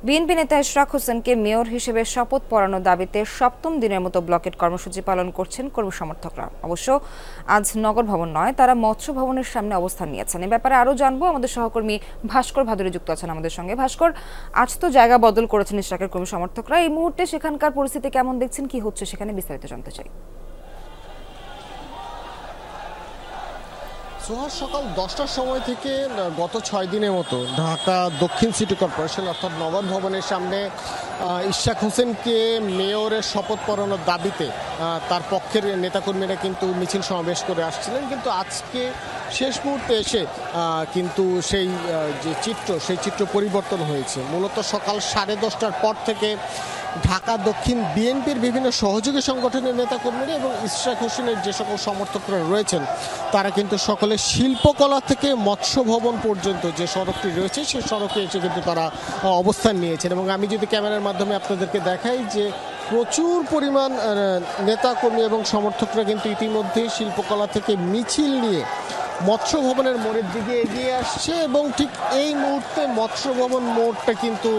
BNP নেতা ইশরাক হোসেনকে mayor হিসেবে শপথ পড়ানোর দাবিতে সপ্তম দিনের মতো ব্লকেট কর্মসূচি পালন করছেন কর্মী সমর্থকরা। অবশ্য আজ নগর ভবন নয়, তারা মৎস্য ভবনের সামনে অবস্থান নিয়েছেন। এ ব্যাপারে আরও জানবো, আমাদের সহকর্মী ভাস্কর ভাদুরী যুক্ত আছেন আমাদের সঙ্গে। ভাস্কর, আজ তো জায়গা বদল করেছেন ইশরাকের কর্মী সমর্থকরা, এই মুহূর্তে সেখানকার পরিস্থিতি কেমন দেখছেন, কি হচ্ছে সেখানে বিস্তারিত জানতে চাই। সোহার সকাল 10টার সময় থেকে গত 6 দিনের মতো ঢাকা দক্ষিণ সিটি কর্পোরেশন অর্থাৎ নগর ভবনের সামনে ইশরাক হোসেনকে মেয়রের শপথ পড়ানোর দাবিতে তার পক্ষের নেতাকর্মীরা কিন্তু মিছিল সমাবেশ করে আসছিলেন, কিন্তু আজকে শেষ মুহূর্তে এসে কিন্তু সেই চিত্র পরিবর্তন হয়েছে। মূলত সকাল 10:30টার পর থেকে ঢাকা দক্ষিণ বিএনপির বিভিন্ন সহযোগী সংগঠনের নেতাকর্মীরা এবং ইশরাক হোসেনের যে সকল সমর্থকরা রয়েছেন তারা কিন্তু সকলে শিল্পকলা থেকে মৎস্য ভবন পর্যন্ত যে সড়কটি রয়েছে সেই সড়কে এসে কিন্তু তারা অবস্থান নিয়েছেন। এবং আমি যদি ক্যামেরার মাধ্যমে আপনাদেরকে দেখাই যে প্রচুর পরিমাণ নেতাকর্মী এবং সমর্থকরা কিন্তু ইতিমধ্যে শিল্পকলা থেকে মিছিল নিয়ে মৎস্য ভবনের মোড়ের দিকে এগিয়ে আসছে এবং ঠিক এই মুহূর্তে মৎস্য ভবন মোড়টা কিন্তু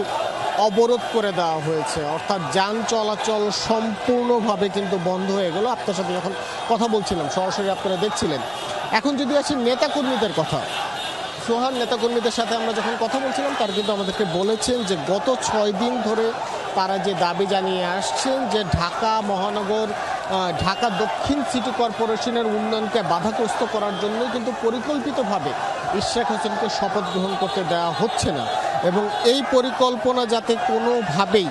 অবরোধ করে দেওয়া হয়েছে, অর্থাৎ যান চলাচল সম্পূর্ণভাবে কিন্তু বন্ধ হয়ে গেল। আপনার সাথে যখন কথা বলছিলাম সরাসরি আপনারা দেখছিলেন। এখন যদি আসি নেতাকর্মীদের কথা, সোহার নেতাকর্মীদের সাথে আমরা যখন কথা বলছিলাম তারা কিন্তু আমাদেরকে বলেছেন যে গত 6 দিন ধরে তারা যে দাবি জানিয়ে আসছেন যে ঢাকা মহানগর ঢাকা দক্ষিণ সিটি কর্পোরেশনের উন্নয়নকে বাধাগ্রস্ত করার জন্য কিন্তু পরিকল্পিতভাবে ইশরাক হোসেনকে শপথ গ্রহণ করতে দেওয়া হচ্ছে না এবং এই পরিকল্পনা যাতে কোনোভাবেই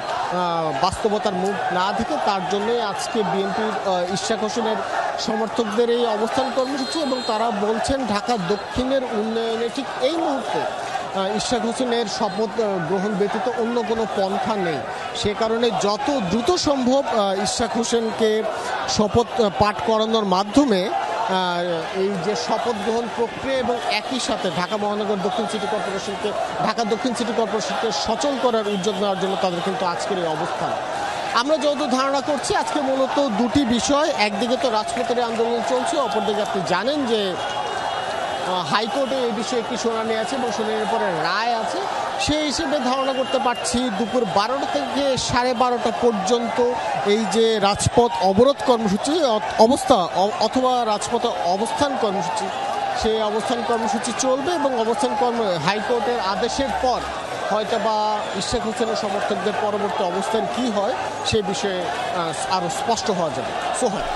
বাস্তবতার মুখ না দেখে তার জন্যই আজকে বিএনপির ইশরাক হোসেনের সমর্থকদের এই অবস্থান কর্মসূচি। এবং তারা বলছেন ঢাকা দক্ষিণের উন্নয়নে ঠিক এই মুহূর্তে ইশরাক হোসেনের শপথ গ্রহণ ব্যতীত অন্য কোনো পন্থা নেই। সে কারণে যত দ্রুত সম্ভব ইশরাক হোসেনকে শপথ পাঠ করানোর মাধ্যমে এই যে শপথ গ্রহণ প্রক্রিয়া এবং একই সাথে ঢাকা দক্ষিণ সিটি কর্পোরেশনকে সচল করার উদ্যোগ নেওয়ার জন্য তাদের কিন্তু আজকের এই অবস্থান। আমরা যত ধারণা করছি আজকে মূলত দুটি বিষয়, একদিকে তো রাজপথের আন্দোলন চলছে, অপরদিকে আপনি জানেন যে হাইকোর্টে এই বিষয়ে একটি শুনানি আছে এবং শুনানির পরে রায় আছে। সেই হিসেবে ধারণা করতে পারছি দুপুর 12টা থেকে 12:30 পর্যন্ত এই যে রাজপথ অবরোধ কর্মসূচি অথবা রাজপথে অবস্থান কর্মসূচি, সেই অবস্থান কর্মসূচি চলবে এবং হাইকোর্টের আদেশের পর হয়তো বা ইশরাক হোসেনের সমর্থকদের পরবর্তী অবস্থান কি হয় সে বিষয়ে আরও স্পষ্ট হওয়া যাবে। সোহান।